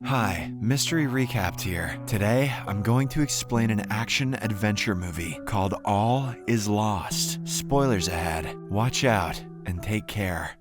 Hi, Mystery Recapped here. Today, I'm going to explain an action-adventure movie called All Is Lost. Spoilers ahead. Watch out and take care.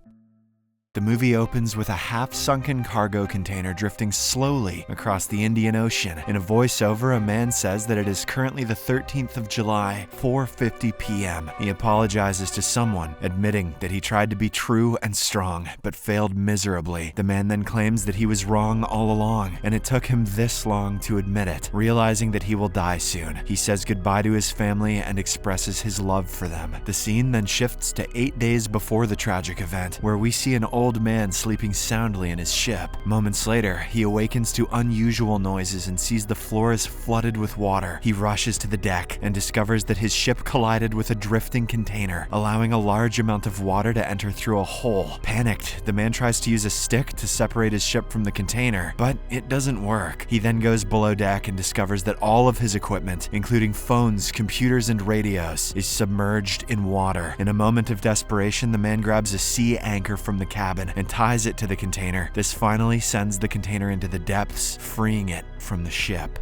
The movie opens with a half-sunken cargo container drifting slowly across the Indian Ocean. In a voiceover, a man says that it is currently the 13th of July, 4:50 p.m. He apologizes to someone, admitting that he tried to be true and strong, but failed miserably. The man then claims that he was wrong all along, and it took him this long to admit it, realizing that he will die soon. He says goodbye to his family and expresses his love for them. The scene then shifts to 8 days before the tragic event, where we see an old man sleeping soundly in his ship. Moments later, he awakens to unusual noises and sees the floor is flooded with water. He rushes to the deck and discovers that his ship collided with a drifting container, allowing a large amount of water to enter through a hole. Panicked, the man tries to use a stick to separate his ship from the container, but it doesn't work. He then goes below deck and discovers that all of his equipment, including phones, computers, and radios, is submerged in water. In a moment of desperation, the man grabs a sea anchor from the cabin and ties it to the container. This finally sends the container into the depths, freeing it from the ship.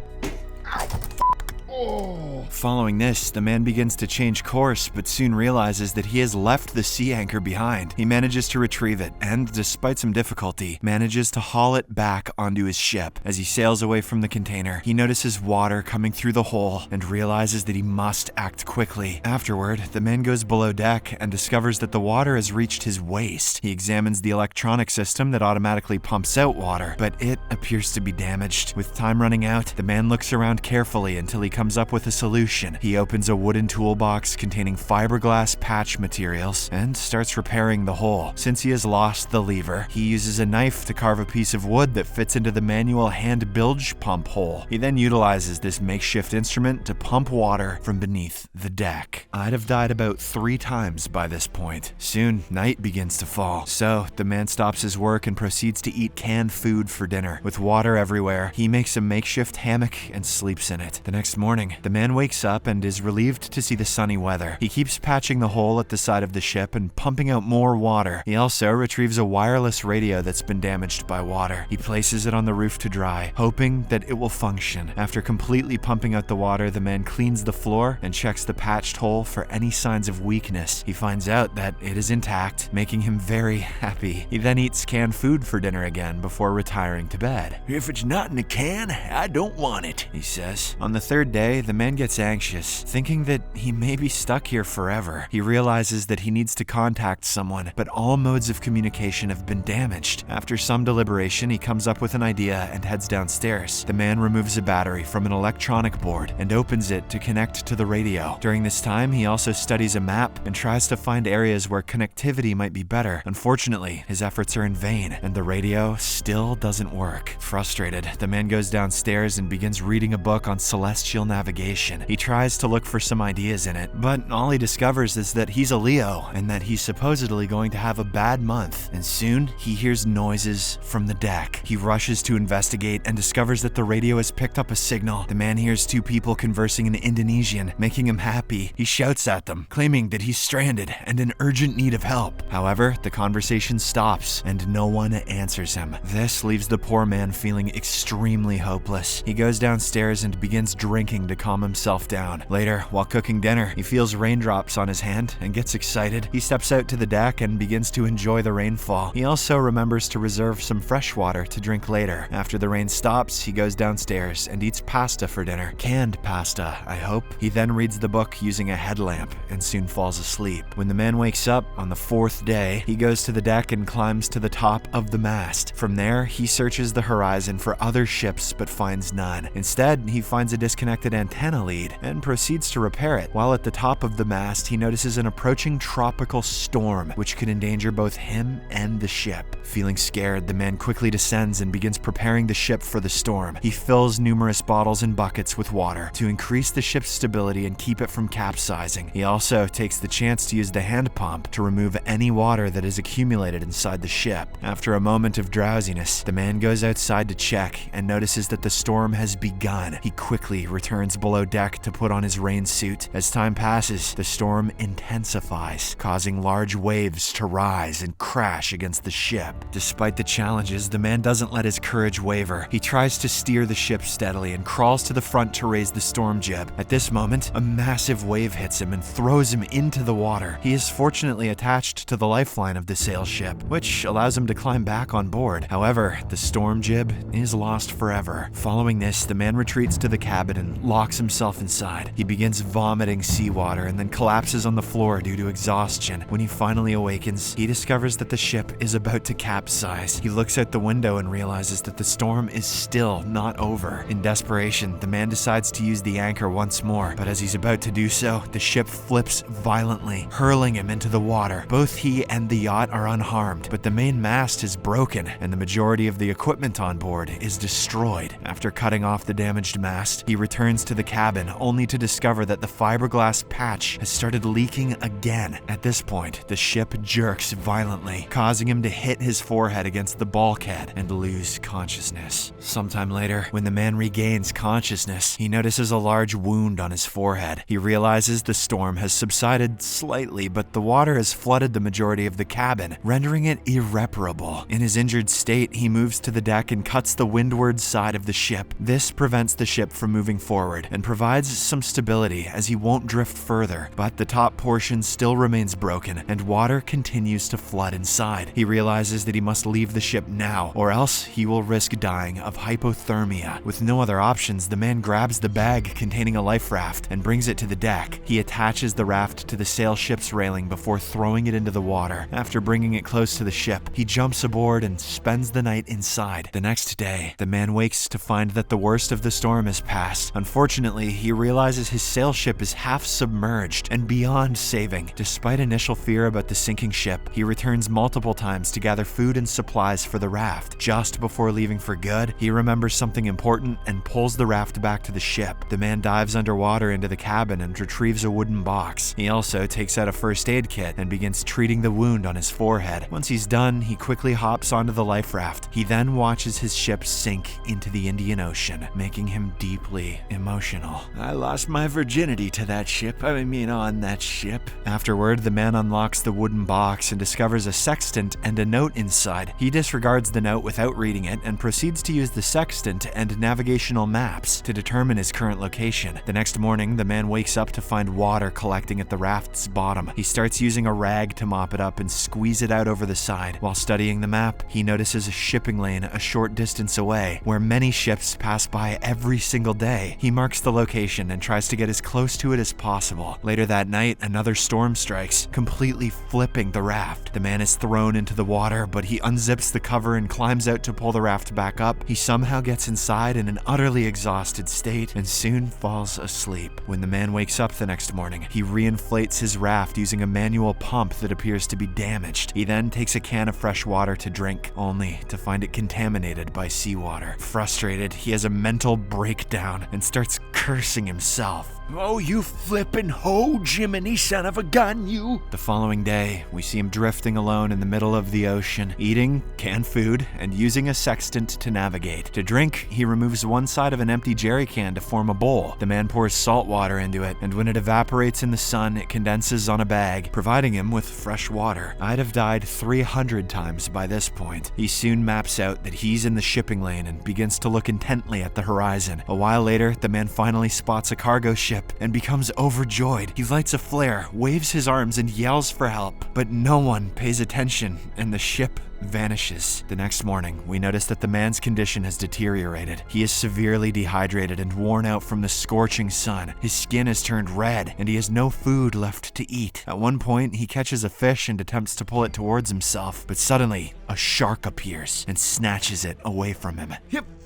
Following this, the man begins to change course, but soon realizes that he has left the sea anchor behind. He manages to retrieve it, and despite some difficulty, manages to haul it back onto his ship. As he sails away from the container, he notices water coming through the hole and realizes that he must act quickly. Afterward, the man goes below deck and discovers that the water has reached his waist. He examines the electronic system that automatically pumps out water, but it appears to be damaged. With time running out, the man looks around carefully until he comes up with a solution. He opens a wooden toolbox containing fiberglass patch materials and starts repairing the hole. Since he has lost the lever, he uses a knife to carve a piece of wood that fits into the manual hand bilge pump hole. He then utilizes this makeshift instrument to pump water from beneath the deck. I'd have died about 3 times by this point. Soon, night begins to fall, so the man stops his work and proceeds to eat canned food for dinner. With water everywhere, he makes a makeshift hammock and sleeps in it. The next morning, the man wakes up and is relieved to see the sunny weather. He keeps patching the hole at the side of the ship and pumping out more water. He also retrieves a wireless radio that's been damaged by water. He places it on the roof to dry, hoping that it will function. After completely pumping out the water, the man cleans the floor and checks the patched hole for any signs of weakness. He finds out that it is intact, making him very happy. He then eats canned food for dinner again before retiring to bed. "If it's not in a can, I don't want it," he says. On the 3rd day, the man gets anxious, thinking that he may be stuck here forever. He realizes that he needs to contact someone, but all modes of communication have been damaged. After some deliberation, he comes up with an idea and heads downstairs. The man removes a battery from an electronic board and opens it to connect to the radio. During this time, he also studies a map and tries to find areas where connectivity might be better. Unfortunately, his efforts are in vain, and the radio still doesn't work. Frustrated, the man goes downstairs and begins reading a book on celestial navigation. He tries to look for some ideas in it, but all he discovers is that he's a Leo and that he's supposedly going to have a bad month. And soon, he hears noises from the deck. He rushes to investigate and discovers that the radio has picked up a signal. The man hears 2 people conversing in Indonesian, making him happy. He shouts at them, claiming that he's stranded and in urgent need of help. However, the conversation stops and no one answers him. This leaves the poor man feeling extremely hopeless. He goes downstairs and begins drinking to calm himself down. Later, while cooking dinner, he feels raindrops on his hand and gets excited. He steps out to the deck and begins to enjoy the rainfall. He also remembers to reserve some fresh water to drink later. After the rain stops, he goes downstairs and eats pasta for dinner. Canned pasta, I hope. He then reads the book using a headlamp and soon falls asleep. When the man wakes up on the 4th day, he goes to the deck and climbs to the top of the mast. From there, he searches the horizon for other ships but finds none. Instead, he finds a disconnected antenna lead and proceeds to repair it. While at the top of the mast, he notices an approaching tropical storm, which could endanger both him and the ship. Feeling scared, the man quickly descends and begins preparing the ship for the storm. He fills numerous bottles and buckets with water to increase the ship's stability and keep it from capsizing. He also takes the chance to use the hand pump to remove any water that is accumulated inside the ship. After a moment of drowsiness, the man goes outside to check and notices that the storm has begun. He quickly returns returns below deck to put on his rain suit. As time passes, the storm intensifies, causing large waves to rise and crash against the ship. Despite the challenges, the man doesn't let his courage waver. He tries to steer the ship steadily and crawls to the front to raise the storm jib. At this moment, a massive wave hits him and throws him into the water. He is fortunately attached to the lifeline of the sail ship, which allows him to climb back on board. However, the storm jib is lost forever. Following this, the man retreats to the cabin and locks himself inside. He begins vomiting seawater and then collapses on the floor due to exhaustion. When he finally awakens, he discovers that the ship is about to capsize. He looks out the window and realizes that the storm is still not over. In desperation, the man decides to use the anchor once more, but as he's about to do so, the ship flips violently, hurling him into the water. Both he and the yacht are unharmed, but the main mast is broken and the majority of the equipment on board is destroyed. After cutting off the damaged mast, he returns to the cabin only to discover that the fiberglass patch has started leaking again. At this point, the ship jerks violently, causing him to hit his forehead against the bulkhead and lose consciousness. Sometime later, when the man regains consciousness, he notices a large wound on his forehead. He realizes the storm has subsided slightly, but the water has flooded the majority of the cabin, rendering it irreparable. In his injured state, he moves to the deck and cuts the windward side of the ship. This prevents the ship from moving forward and provides some stability as he won't drift further, but the top portion still remains broken and water continues to flood inside. He realizes that he must leave the ship now, or else he will risk dying of hypothermia. With no other options, the man grabs the bag containing a life raft and brings it to the deck. He attaches the raft to the sail ship's railing before throwing it into the water. After bringing it close to the ship, he jumps aboard and spends the night inside. The next day, the man wakes to find that the worst of the storm has passed. Unfortunately, he realizes his sail ship is half submerged and beyond saving. Despite initial fear about the sinking ship, he returns multiple times to gather food and supplies for the raft. Just before leaving for good, he remembers something important and pulls the raft back to the ship. The man dives underwater into the cabin and retrieves a wooden box. He also takes out a first aid kit and begins treating the wound on his forehead. Once he's done, he quickly hops onto the life raft. He then watches his ship sink into the Indian Ocean, making him deeply emotional. "I lost my virginity to that ship. on that ship." Afterward, the man unlocks the wooden box and discovers a sextant and a note inside. He disregards the note without reading it and proceeds to use the sextant and navigational maps to determine his current location. The next morning, the man wakes up to find water collecting at the raft's bottom. He starts using a rag to mop it up and squeeze it out over the side. While studying the map, he notices a shipping lane a short distance away, where many ships pass by every single day. He marks the location and tries to get as close to it as possible. Later that night, another storm strikes, completely flipping the raft. The man is thrown into the water, but he unzips the cover and climbs out to pull the raft back up. He somehow gets inside in an utterly exhausted state and soon falls asleep. When the man wakes up the next morning, he reinflates his raft using a manual pump that appears to be damaged. He then takes a can of fresh water to drink, only to find it contaminated by seawater. Frustrated, he has a mental breakdown and starts cursing himself. "Oh, you flippin' ho, Jiminy son of a gun, you!" The following day, we see him drifting alone in the middle of the ocean, eating canned food and using a sextant to navigate. To drink, he removes one side of an empty jerry can to form a bowl. The man pours salt water into it, and when it evaporates in the sun, it condenses on a bag, providing him with fresh water. I'd have died 300 times by this point. He soon maps out that he's in the shipping lane and begins to look intently at the horizon. A while later, the man finally spots a cargo ship and becomes overjoyed. He lights a flare, waves his arms, and yells for help, but no one pays attention, and the ship vanishes. The next morning, we notice that the man's condition has deteriorated. He is severely dehydrated and worn out from the scorching sun. His skin has turned red, and he has no food left to eat. At one point, he catches a fish and attempts to pull it towards himself, but suddenly, a shark appears and snatches it away from him.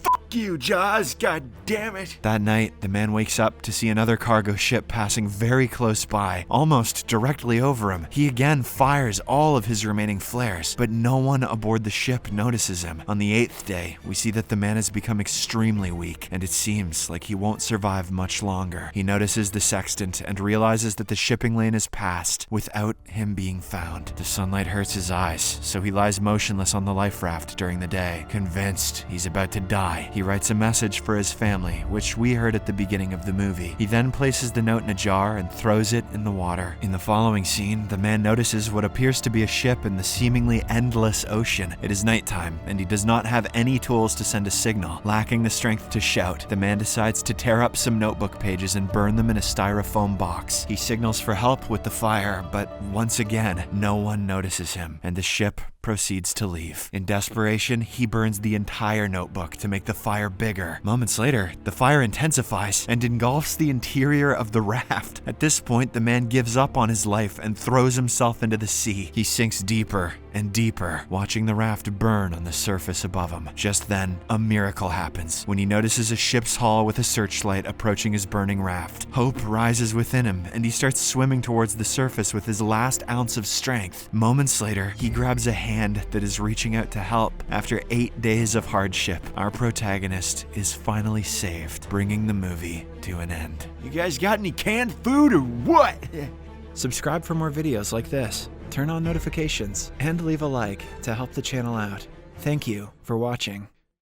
"Fuck you, Jaws, god damn it." That night, the man wakes up to see another cargo ship passing very close by, almost directly over him. He again fires all of his remaining flares, but no one aboard the ship notices him. On the 8th day, we see that the man has become extremely weak, and it seems like he won't survive much longer. He notices the sextant and realizes that the shipping lane is passed without him being found. The sunlight hurts his eyes, so he lies motionless on the life raft during the day. Convinced he's about to die, He writes a message for his family, which we heard at the beginning of the movie. He then places the note in a jar and throws it in the water. In the following scene, the man notices what appears to be a ship in the seemingly endless ocean. It is nighttime, and he does not have any tools to send a signal. Lacking the strength to shout, the man decides to tear up some notebook pages and burn them in a styrofoam box. He signals for help with the fire, but once again, no one notices him, and the ship proceeds to leave. In desperation, he burns the entire notebook to make the fire bigger. Moments later, the fire intensifies and engulfs the interior of the raft. At this point, the man gives up on his life and throws himself into the sea. He sinks deeper and deeper, watching the raft burn on the surface above him. Just then, a miracle happens when he notices a ship's hull with a searchlight approaching his burning raft. Hope rises within him, and he starts swimming towards the surface with his last ounce of strength. Moments later, he grabs a hand that is reaching out to help. After 8 days of hardship, our protagonist is finally saved, bringing the movie to an end. You guys got any canned food or what? Subscribe for more videos like this, turn on notifications, and leave a like to help the channel out. Thank you for watching.